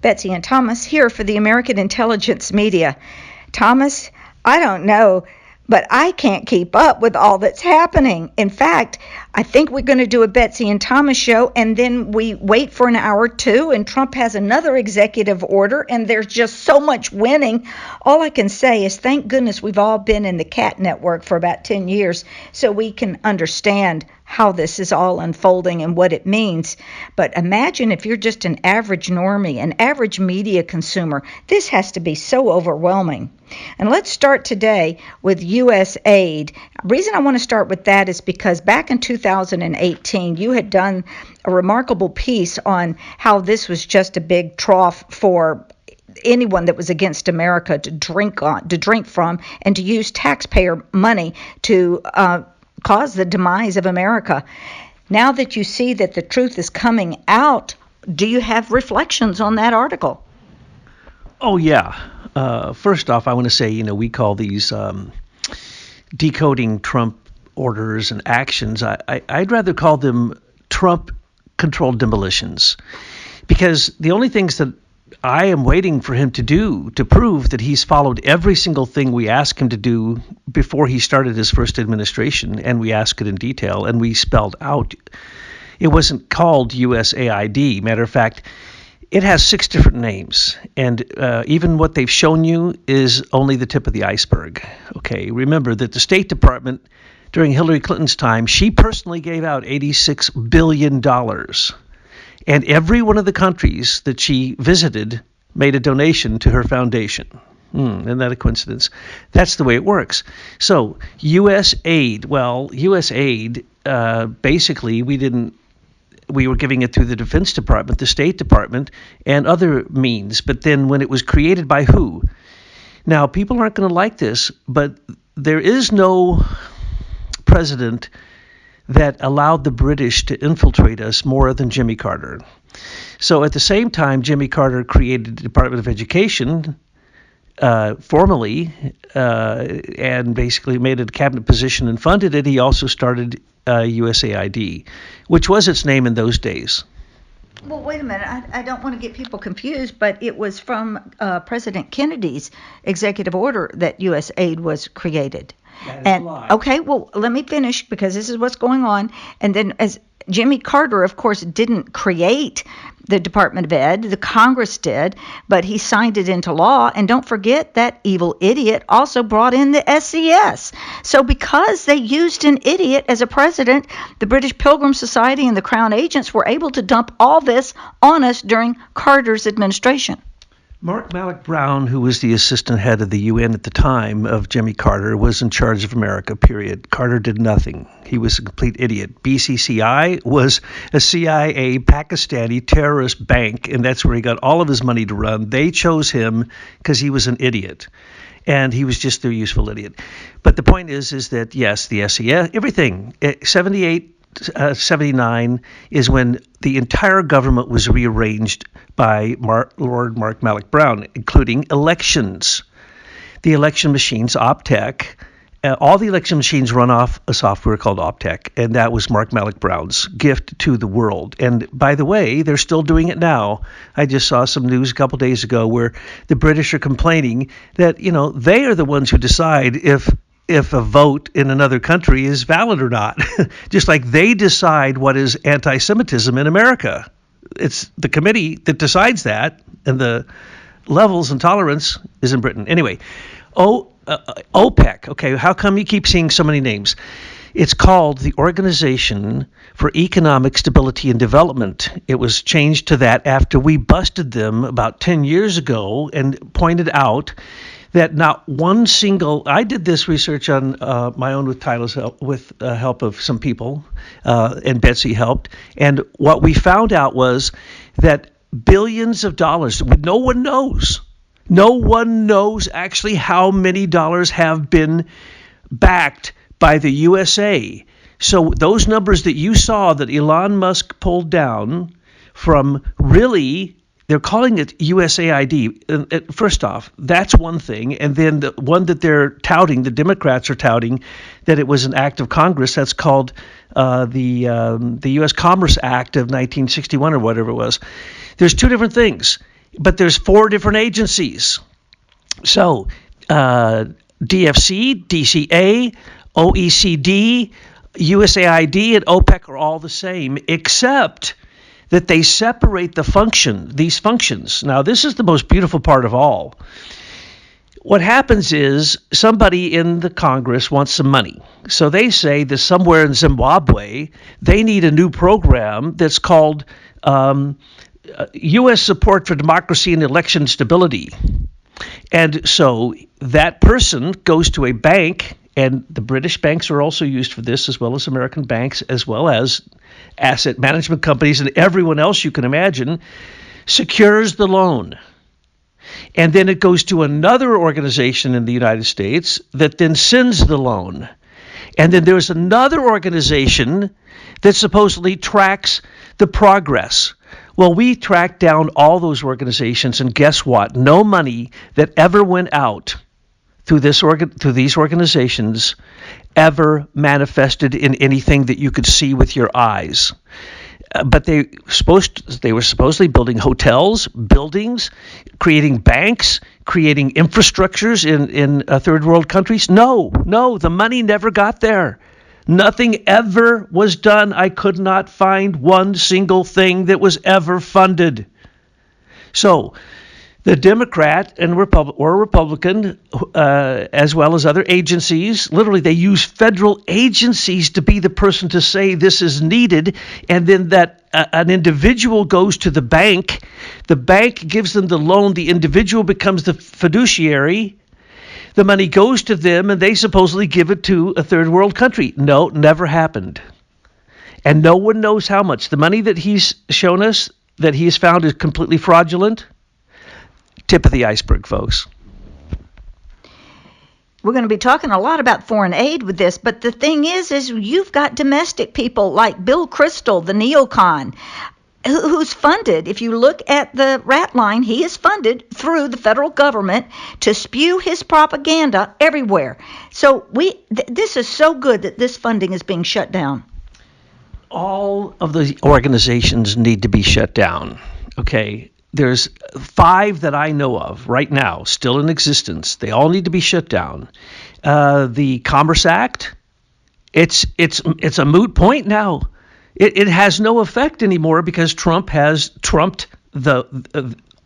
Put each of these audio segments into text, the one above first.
Betsy and Thomas here for the American Intelligence Media. Thomas, I don't know, but I can't keep up with all that's happening. In fact, I think we're going to do a Betsy and Thomas show, and then we wait for an hour or two, and Trump has another executive order, and there's just so much winning. All I can say is thank goodness we've all been in the CAT network for about 10 years so we can understand how this is all unfolding and what it means. But imagine if you're just an average normie, an average media consumer. This has to be so overwhelming. And let's start today with USAID. The reason I want to start with that is because back in 2018, you had done a remarkable piece on how this was just a big trough for anyone that was against America to drink from, and to use taxpayer money to cause the demise of America. Now that you see that the truth is coming out, do you have reflections on that article? Oh, yeah. First off, I want to say, we call these decoding Trump orders and actions. I'd rather call them Trump-controlled demolitions, because the only things that I am waiting for him to do to prove that he's followed every single thing we asked him to do before he started his first administration, and we asked it in detail, and we spelled out. It wasn't called USAID. Matter of fact, it has 6 different names, and even what they've shown you is only the tip of the iceberg. Okay, remember that the State Department, during Hillary Clinton's time, she personally gave out $86 billion. And every one of the countries that she visited made a donation to her foundation. Isn't that a coincidence? That's the way it works. So USAID, basically we were giving it through the Defense Department, the State Department, and other means. But then when it was created by who? Now, people aren't going to like this, but there is no president that allowed the British to infiltrate us more than Jimmy Carter. So at the same time, Jimmy Carter created the Department of Education formally and basically made it a cabinet position and funded it. He also started USAID, which was its name in those days. Well, wait a minute. I don't want to get people confused, but it was from President Kennedy's executive order that USAID was created. That is a lie. Okay, well, let me finish because this is what's going on. And then as Jimmy Carter, of course, didn't create the Department of Ed. The Congress did, but he signed it into law. And don't forget that evil idiot also brought in the SES. So because they used an idiot as a president, the British Pilgrim Society and the Crown agents were able to dump all this on us during Carter's administration. Mark Malloch Brown, who was the assistant head of the UN at the time of Jimmy Carter, was in charge of America, period. Carter did nothing. He was a complete idiot. BCCI was a CIA Pakistani terrorist bank, and that's where he got all of his money to run. They chose him because he was an idiot, and he was just their useful idiot. But the point is that, yes, the SES, everything, 79 is when the entire government was rearranged by Lord Mark Malloch Brown, including elections. The election machines, OPTEC, all the election machines run off a software called OPTEC, and that was Mark Malloch Brown's gift to the world. And by the way, they're still doing it now. I just saw some news a couple days ago where the British are complaining that, they are the ones who decide if a vote in another country is valid or not, just like they decide what is anti-Semitism in America. It's the committee that decides that, and the levels and tolerance is in Britain. Anyway, OPEC. Okay, how come you keep seeing so many names? It's called the Organization for Economic Stability and Development. It was changed to that after we busted them about 10 years ago and pointed out that not one single, I did this research on my own with Tyler's help, with help of some people, and Betsy helped. And what we found out was that billions of dollars, no one knows actually how many dollars have been backed by the USA. So those numbers that you saw that Elon Musk pulled down from really, they're calling it USAID. First off, that's one thing. And then the one that they're touting, the Democrats are touting, that it was an act of Congress. That's called the U.S. Commerce Act of 1961 or whatever it was. There's two different things. but there's 4 different agencies. So DFC, DCA, OECD, USAID, and OPEC are all the same, except that they separate these functions. Now, this is the most beautiful part of all. What happens is somebody in the Congress wants some money. So they say that somewhere in Zimbabwe, they need a new program that's called U.S. Support for Democracy and Election Stability. And so that person goes to a bank, and the British banks are also used for this, as well as American banks, as well as asset management companies and everyone else you can imagine, secures the loan. And then it goes to another organization in the United States that then sends the loan. And then there's another organization that supposedly tracks the progress. Well, we tracked down all those organizations, and guess what? No money that ever went out through these organizations ever manifested in anything that you could see with your eyes. But they were supposedly building hotels, buildings, creating banks, creating infrastructures in third world countries. No, the money never got there. Nothing ever was done. I could not find one single thing that was ever funded. So the Democrat and Republican, as well as other agencies, literally they use federal agencies to be the person to say this is needed, and then that an individual goes to the bank gives them the loan, the individual becomes the fiduciary, the money goes to them, and they supposedly give it to a third world country. No, never happened. And no one knows how much. The money that he's shown us, that he has found is completely fraudulent. Tip of the iceberg, folks. We're going to be talking a lot about foreign aid with this, but the thing is you've got domestic people like Bill Kristol, the neocon, who's funded. If you look at the rat line, he is funded through the federal government to spew his propaganda everywhere. So this is so good that this funding is being shut down. All of the organizations need to be shut down. Okay. There's 5 that I know of right now, still in existence. They all need to be shut down. The Commerce Act, it's a moot point now. It has no effect anymore because Trump has trumped the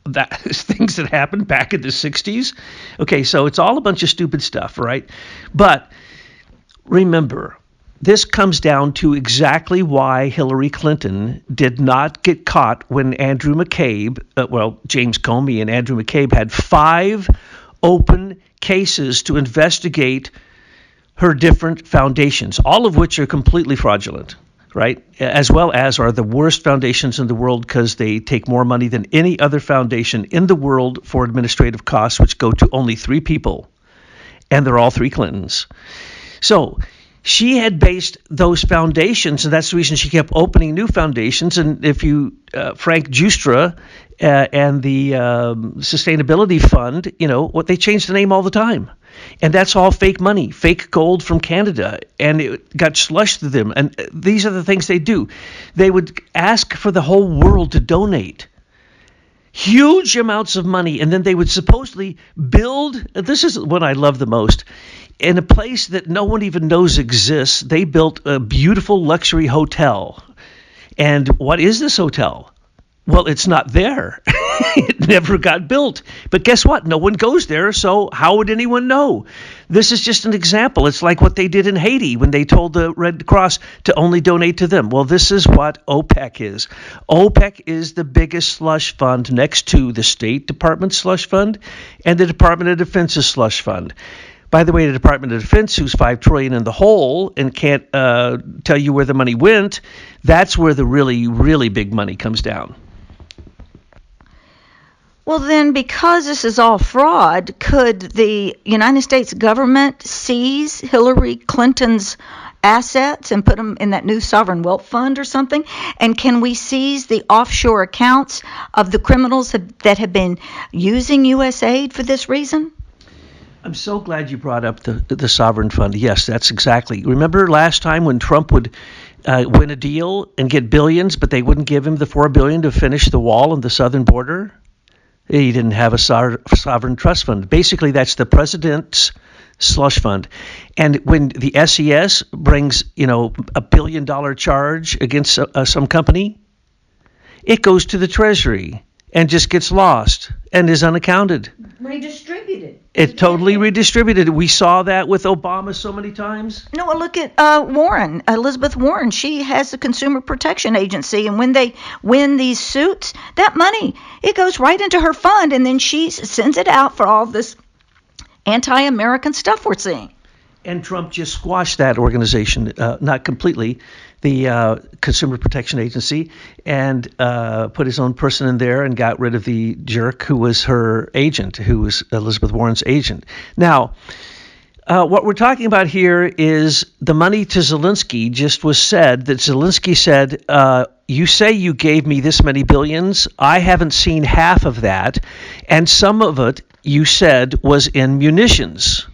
things that happened back in the 60s. Okay, so it's all a bunch of stupid stuff, right? But remember, this comes down to exactly why Hillary Clinton did not get caught when James Comey and Andrew McCabe had 5 open cases to investigate her different foundations, all of which are completely fraudulent, right? As well as are the worst foundations in the world because they take more money than any other foundation in the world for administrative costs, which go to only 3 people, and they're all 3 Clintons. So she had based those foundations, and that's the reason she kept opening new foundations. And if you, Frank Giustra and the Sustainability Fund, what they change the name all the time. And that's all fake money, fake gold from Canada. And it got slushed to them. And these are the things they do. They would ask for the whole world to donate huge amounts of money, and then they would supposedly build, this is what I love the most, in a place that no one even knows exists. They built a beautiful luxury hotel. And what is this hotel? Well, it's not there. It never got built. But guess what? No one goes there, so how would anyone know? This is just an example. It's like what they did in Haiti when they told the Red Cross to only donate to them. Well, this is what OPEC is. OPEC is the biggest slush fund next to the State Department slush fund and the Department of Defense's slush fund. By the way, the Department of Defense, who's $5 trillion in the hole and can't tell you where the money went, that's where the really, really big money comes down. Well, then, because this is all fraud, could the United States government seize Hillary Clinton's assets and put them in that new sovereign wealth fund or something? And can we seize the offshore accounts of the criminals that have been using USAID for this reason? I'm so glad you brought up the sovereign fund. Yes, that's exactly. Remember last time when Trump would win a deal and get billions, but they wouldn't give him the $4 billion to finish the wall on the southern border? He didn't have a sovereign trust fund. Basically, that's the president's slush fund. And when the SES brings, $1 billion charge against some company, it goes to the Treasury and just gets lost and is unaccounted. Redistributed. It totally redistributed. We saw that with Obama so many times. No, look at Warren, Elizabeth Warren. She has the Consumer Protection Agency, and when they win these suits, that money, it goes right into her fund, and then she sends it out for all this anti-American stuff we're seeing. And Trump just squashed that organization, not completely, the Consumer Protection Agency, and put his own person in there and got rid of the jerk who was her agent, who was Elizabeth Warren's agent. Now, what we're talking about here is the money to Zelensky. Just was said that Zelensky said, you say you gave me this many billions. I haven't seen half of that. And some of it, you said, was in munitions.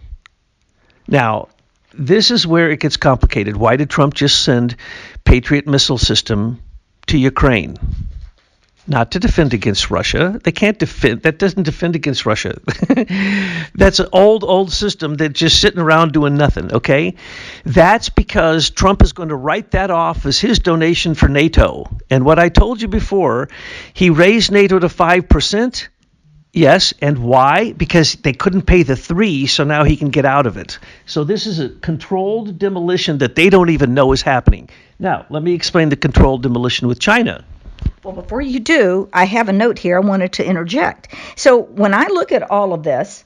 Now, this is where it gets complicated. Why did Trump just send Patriot missile system to Ukraine? Not to defend against Russia. They can't defend. That doesn't defend against Russia. That's an old system that's just sitting around doing nothing, okay? That's because Trump is going to write that off as his donation for NATO. And what I told you before, he raised NATO to 5%. Yes, and why? Because they couldn't pay the 3, so now he can get out of it. So this is a controlled demolition that they don't even know is happening. Now, let me explain the controlled demolition with China. Well, before you do, I have a note here I wanted to interject. So when I look at all of this,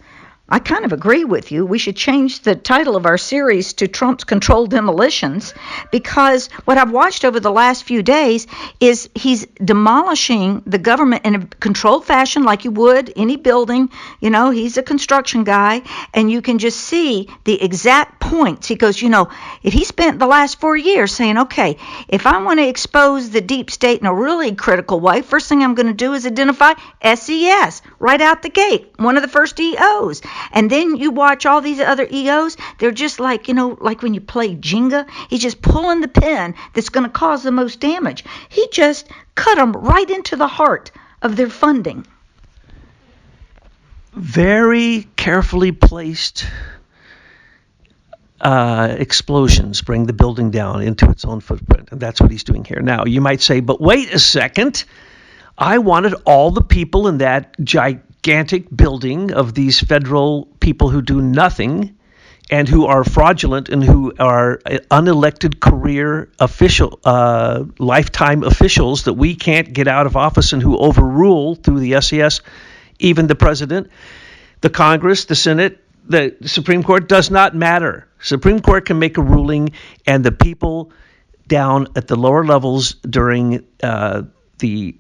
I kind of agree with you. We should change the title of our series to Trump's Controlled Demolitions, because what I've watched over the last few days is he's demolishing the government in a controlled fashion like you would any building. He's a construction guy, and you can just see the exact points. He goes, if he spent the last 4 years saying, okay, if I want to expose the deep state in a really critical way, first thing I'm going to do is identify SES right out the gate, one of the first EOs. And then you watch all these other EOs, they're just like, like when you play Jenga, he's just pulling the pin that's going to cause the most damage. He just cut them right into the heart of their funding. Very carefully placed explosions bring the building down into its own footprint. And that's what he's doing here. Now, you might say, but wait a second. I wanted all the people in that gigantic building of these federal people who do nothing and who are fraudulent and who are unelected career lifetime officials that we can't get out of office and who overrule through the SES, even the president, the Congress, the Senate, the Supreme Court. Does not matter. Supreme Court can make a ruling, and the people down at the lower levels during the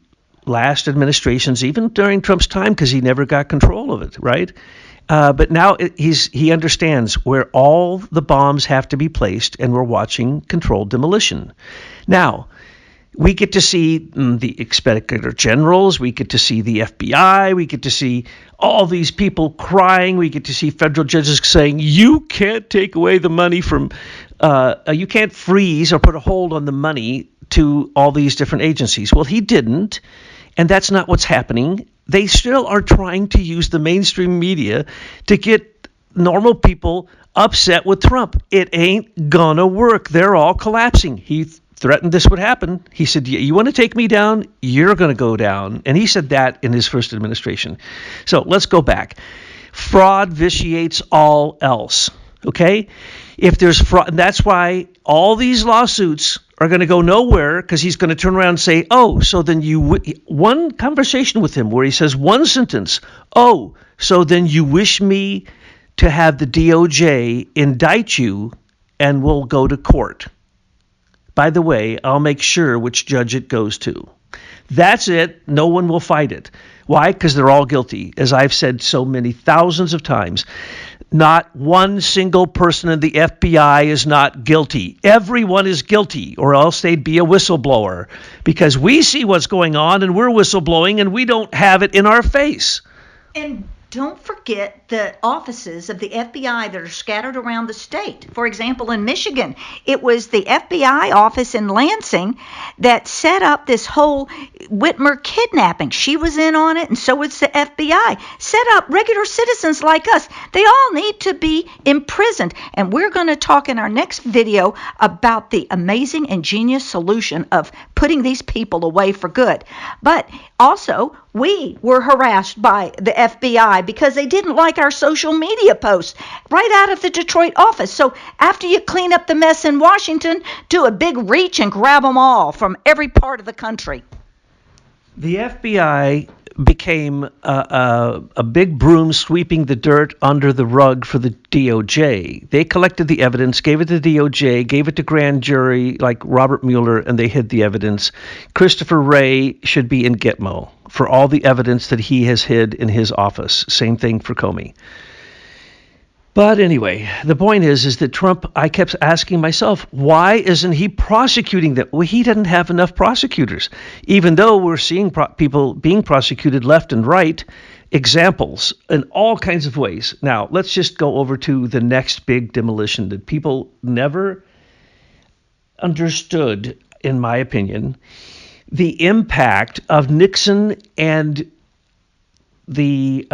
last administrations, even during Trump's time, because he never got control of it, right? But now he understands where all the bombs have to be placed, and we're watching controlled demolition. Now, we get to see the Inspector Generals, we get to see the FBI, we get to see all these people crying, we get to see federal judges saying, you can't take away the money from, you can't freeze or put a hold on the money to all these different agencies. Well, he didn't. And that's not what's happening. They still are trying to use the mainstream media to get normal people upset with Trump. It ain't gonna work. They're all collapsing. He threatened this would happen. He said, you want to take me down? You're going to go down. And he said that in his first administration. So let's go back. Fraud vitiates all else. Okay? If there's fraud, and that's why all these lawsuits are going to go nowhere, because he's going to turn around and say, oh, so then one conversation with him where he says one sentence, oh, so then you wish me to have the DOJ indict you and we'll go to court. By the way, I'll make sure which judge it goes to. That's it. No one will fight it. Why? Because they're all guilty. As I've said so many thousands of times, not one single person in the FBI is not guilty. Everyone is guilty, or else they'd be a whistleblower, because we see what's going on and we're whistleblowing and we don't have it in our face. And Don't forget the offices of the FBI that are scattered around the state. For example, in Michigan, it was the FBI office in Lansing that set up this whole Whitmer kidnapping. She was in on it, and so was the FBI. Set up regular citizens like us. They all need to be imprisoned. And we're going to talk in our next video about the amazing and genius solution of putting these people away for good. But also, we were harassed by the FBI because they didn't like our social media posts right out of the Detroit office. So after you clean up the mess in Washington, do a big reach and grab them all from every part of the country. The FBI became a big broom sweeping the dirt under the rug for the DOJ. They collected the evidence, gave it to the DOJ, gave it to grand jury like Robert Mueller, and they hid the evidence. Christopher Wray should be in Gitmo for all the evidence that he has hid in his office. Same thing for Comey. But anyway, the point is that Trump, I kept asking myself, why isn't he prosecuting them? Well, he doesn't have enough prosecutors. Even though we're seeing people being prosecuted left and right, examples in all kinds of ways. Now, let's just go over to the next big demolition that people never understood, in my opinion, the impact of Nixon and the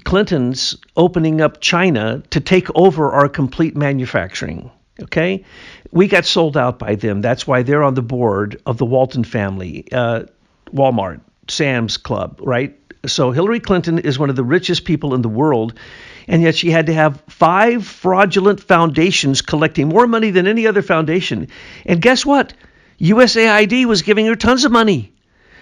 Clintons opening up China to take over our complete manufacturing. Okay, we got sold out by them. That's why they're on the board of the Walton family, Walmart, Sam's Club, right? So Hillary Clinton is one of the richest people in the world, and yet she had to have 5 fraudulent foundations collecting more money than any other foundation. And guess what? USAID was giving her tons of money,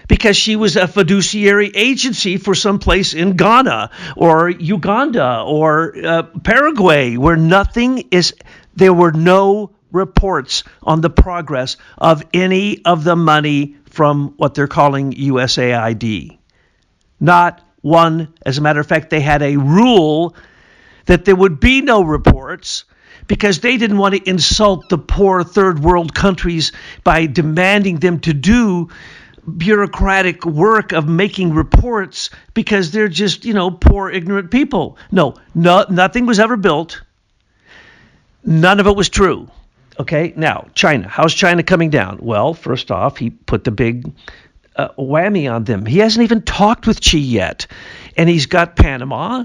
because she was a fiduciary agency for some place in Ghana or Uganda or Paraguay where there were no reports on the progress of any of the money from what they're calling USAID. Not one. As a matter of fact, they had a rule that there would be no reports because they didn't want to insult the poor third world countries by demanding them to do bureaucratic work of making reports because they're just, poor, ignorant people. No, nothing was ever built. None of it was true. Okay, now, China. How's China coming down? Well, first off, he put the big whammy on them. He hasn't even talked with Xi yet. And he's got Panama.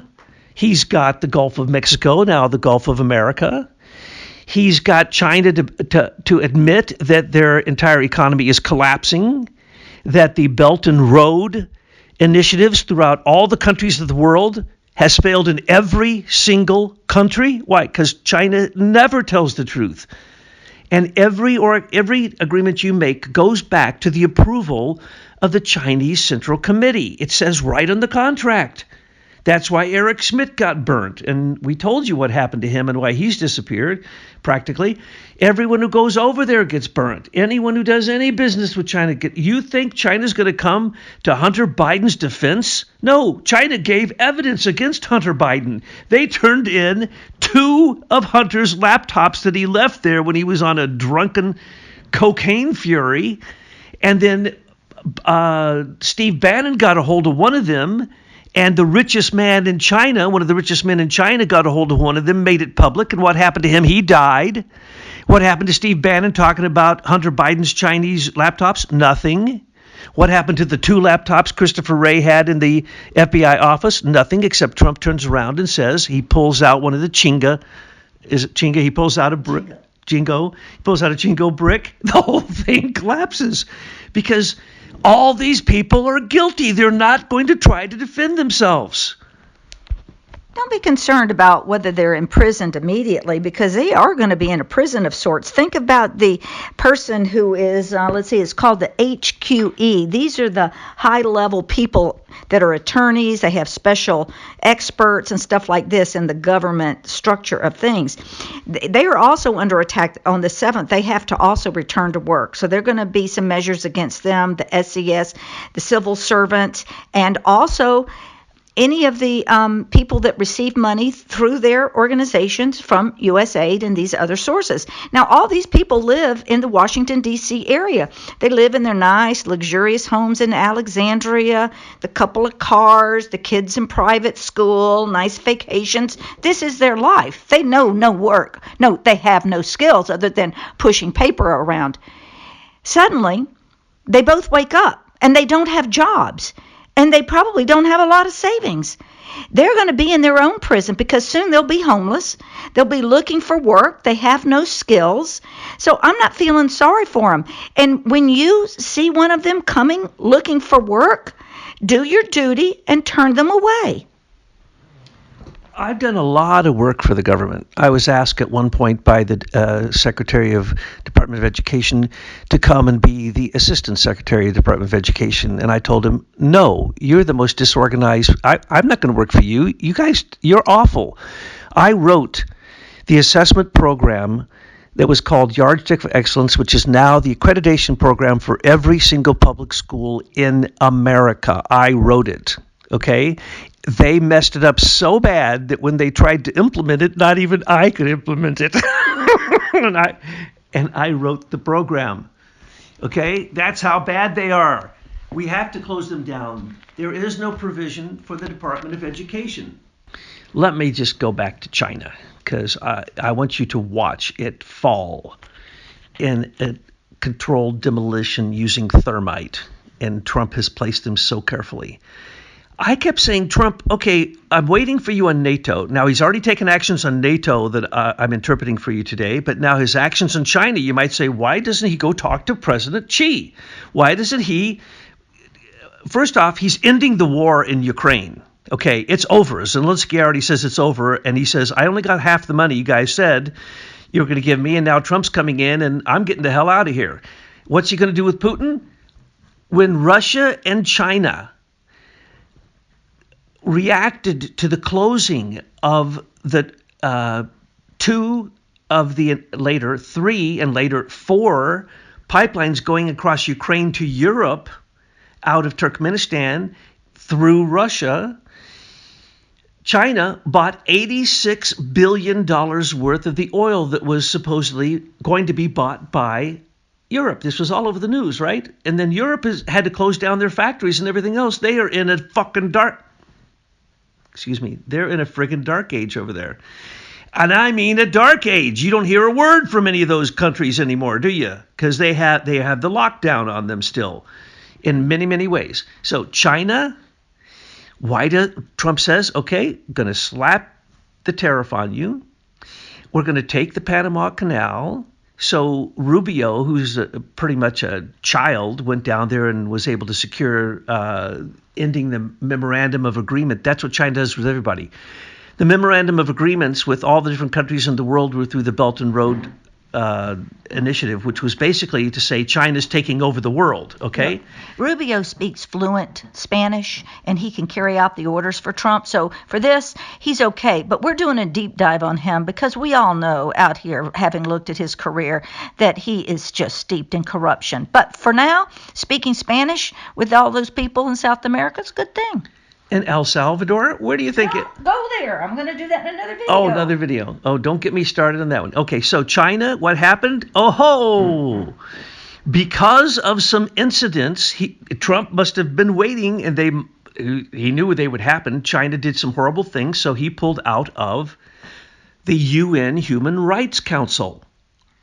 He's got the Gulf of Mexico, now the Gulf of America. He's got China to admit that their entire economy is collapsing, that the Belt and Road initiatives throughout all the countries of the world has failed in every single country. Why? Because China never tells the truth. And every agreement you make goes back to the approval of the Chinese Central Committee. It says right on the contract. That's why Eric Schmidt got burnt. And we told you what happened to him and why he's disappeared, practically. Everyone who goes over there gets burnt. Anyone who does any business with China. You think China's going to come to Hunter Biden's defense? No, China gave evidence against Hunter Biden. They turned in 2 of Hunter's laptops that he left there when he was on a drunken cocaine fury. And then Steve Bannon got a hold of one of them. And the richest man in China, one of the richest men in China, got a hold of one of them, made it public. And what happened to him? He died. What happened to Steve Bannon talking about Hunter Biden's Chinese laptops? Nothing. What happened to the 2 laptops Christopher Wray had in the FBI office? Nothing, except Trump turns around and says he pulls out one of the Chinga. Is it Chinga? He pulls out a brick. Jingo. He pulls out a Jingo brick. The whole thing collapses because all these people are guilty. They're not going to try to defend themselves. Don't be concerned about whether they're imprisoned immediately because they are going to be in a prison of sorts. Think about the person who is, it's called the HQE. These are the high-level people that are attorneys. They have special experts and stuff like this in the government structure of things. They are also under attack on the 7th. They have to also return to work. So there are going to be some measures against them, the SES, the civil servants, and also any of the people that receive money through their organizations from USAID and these other sources. Now, all these people live in the Washington, D.C. area. They live in their nice, luxurious homes in Alexandria, the couple of cars, the kids in private school, nice vacations. This is their life. They know no work. No, they have no skills other than pushing paper around. Suddenly, they both wake up and they don't have jobs. And they probably don't have a lot of savings. They're going to be in their own prison because soon they'll be homeless. They'll be looking for work. They have no skills. So I'm not feeling sorry for them. And when you see one of them coming looking for work, do your duty and turn them away. I've done a lot of work for the government. I was asked at one point by the Secretary of Department of Education to come and be the Assistant Secretary of Department of Education. And I told him, no, you're the most disorganized. I'm not going to work for you. You guys, you're awful. I wrote the assessment program that was called Yardstick for Excellence, which is now the accreditation program for every single public school in America. I wrote it. Okay? They messed it up so bad that when they tried to implement it, not even I could implement it. and I wrote the program. Okay? That's how bad they are. We have to close them down. There is no provision for the Department of Education. Let me just go back to China, because I want you to watch it fall in a controlled demolition using thermite. And Trump has placed them so carefully. I kept saying, Trump, okay, I'm waiting for you on NATO. Now, he's already taken actions on NATO that I'm interpreting for you today, but now his actions on China, you might say, why doesn't he go talk to President Xi? Why doesn't he? First off, he's ending the war in Ukraine. Okay, it's over. Zelensky already says it's over, and he says, I only got half the money you guys said you were going to give me, and now Trump's coming in, and I'm getting the hell out of here. What's he going to do with Putin? When Russia and China reacted to the closing of the two of the later three and later four pipelines going across Ukraine to Europe out of Turkmenistan through Russia, China bought $86 billion worth of the oil that was supposedly going to be bought by Europe. This was all over the news, right? And then Europe had to close down their factories and everything else. They are in a fucking they're in a friggin' dark age over there. And I mean a dark age. You don't hear a word from any of those countries anymore, do you? Because they have the lockdown on them still in many, many ways. So China, Trump says, okay, going to slap the tariff on you. We're going to take the Panama Canal. So Rubio, who's pretty much a child, went down there and was able to secure ending the memorandum of agreement. That's what China does with everybody. The memorandum of agreements with all the different countries in the world were through the Belt and Road Initiative, which was basically to say China's taking over the world, okay? Yeah. Rubio speaks fluent Spanish, and he can carry out the orders for Trump. So for this, he's okay. But we're doing a deep dive on him because we all know out here, having looked at his career, that he is just steeped in corruption. But for now, speaking Spanish with all those people in South America is a good thing. In El Salvador? Where do you think it? Go there. I'm going to do that in another video. Oh, another video. Oh, don't get me started on that one. Okay, so China, what happened? Oh, because of some incidents, Trump must have been waiting, and he knew they would happen. China did some horrible things, so he pulled out of the UN Human Rights Council.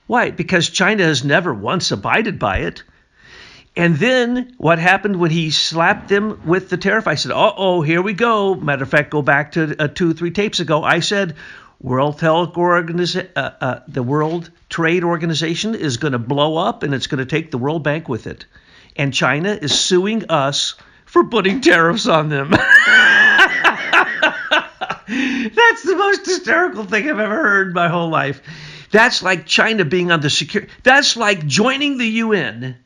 Why? Because China has never once abided by it. And then what happened when he slapped them with the tariff? I said, here we go. Matter of fact, go back to 2 or 3 tapes ago. I said, the World Trade Organization is going to blow up, and it's going to take the World Bank with it. And China is suing us for putting tariffs on them. That's the most hysterical thing I've ever heard in my whole life. That's like China being on the security. That's like joining the UN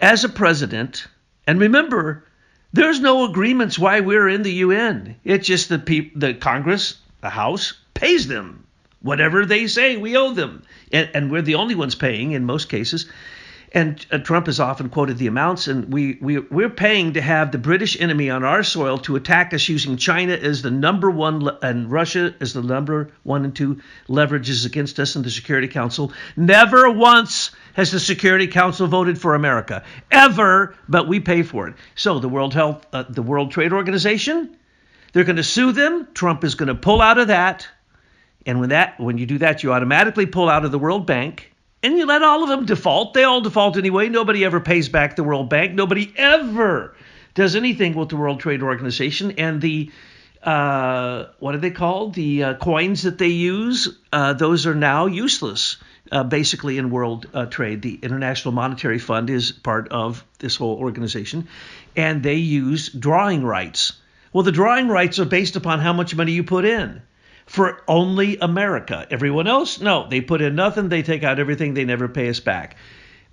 as a president, and remember, there's no agreements why we're in the UN. It's just the Congress, the House, pays them. Whatever they say, we owe them. And we're the only ones paying in most cases. And Trump has often quoted the amounts, and we're paying to have the British enemy on our soil to attack us using China as the number one and Russia as the number 1 and 2 leverages against us in the Security Council. Never once has the Security Council voted for America, ever, but we pay for it. So the World Trade Organization, they're going to sue them. Trump is going to pull out of that. And when you do that, you automatically pull out of the World Bank. And you let all of them default. They all default anyway. Nobody ever pays back the World Bank. Nobody ever does anything with the World Trade Organization. And the, what are they called? The coins that they use, those are now useless, basically, in world trade. The International Monetary Fund is part of this whole organization. And they use drawing rights. Well, the drawing rights are based upon how much money you put in. For only America. Everyone else, no, they put in nothing, they take out everything, they never pay us back.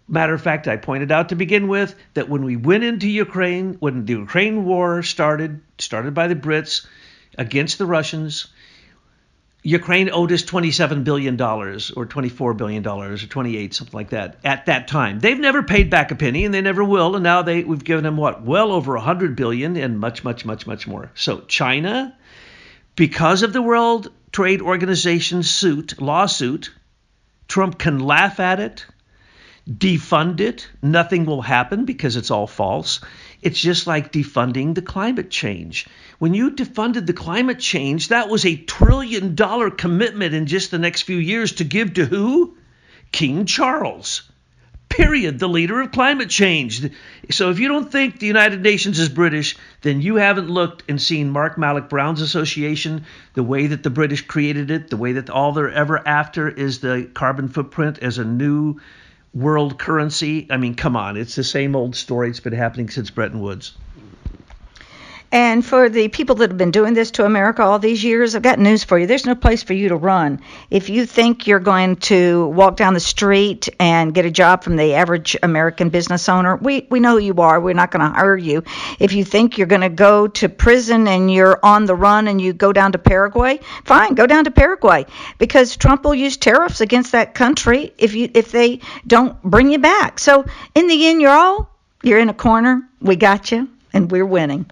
Matter of fact, I pointed out to begin with that when we went into Ukraine, when the Ukraine war started by the Brits against the Russians, Ukraine owed us $27 billion or $24 billion or 28, something like that, at that time. They've never paid back a penny, and they never will, and now we've given them, well over $100 billion and much, much, much, much more. So China, because of the World Trade Organization lawsuit, Trump can laugh at it, defund it. Nothing will happen because it's all false. It's just like defunding the climate change. When you defunded the climate change, that was $1 trillion commitment in just the next few years to give to who? King Charles. Period. The leader of climate change. So if you don't think the United Nations is British, then you haven't looked and seen Mark Malloch Brown's association, the way that the British created it, the way that all they're ever after is the carbon footprint as a new world currency. I mean, come on. It's the same old story. It's been happening since Bretton Woods. And for the people that have been doing this to America all these years, I've got news for you. There's no place for you to run. If you think you're going to walk down the street and get a job from the average American business owner, we know who you are. We're not going to hire you. If you think you're going to go to prison and you're on the run and you go down to Paraguay, fine, go down to Paraguay, because Trump will use tariffs against that country if they don't bring you back. So in the end, you're in a corner. We got you, and we're winning.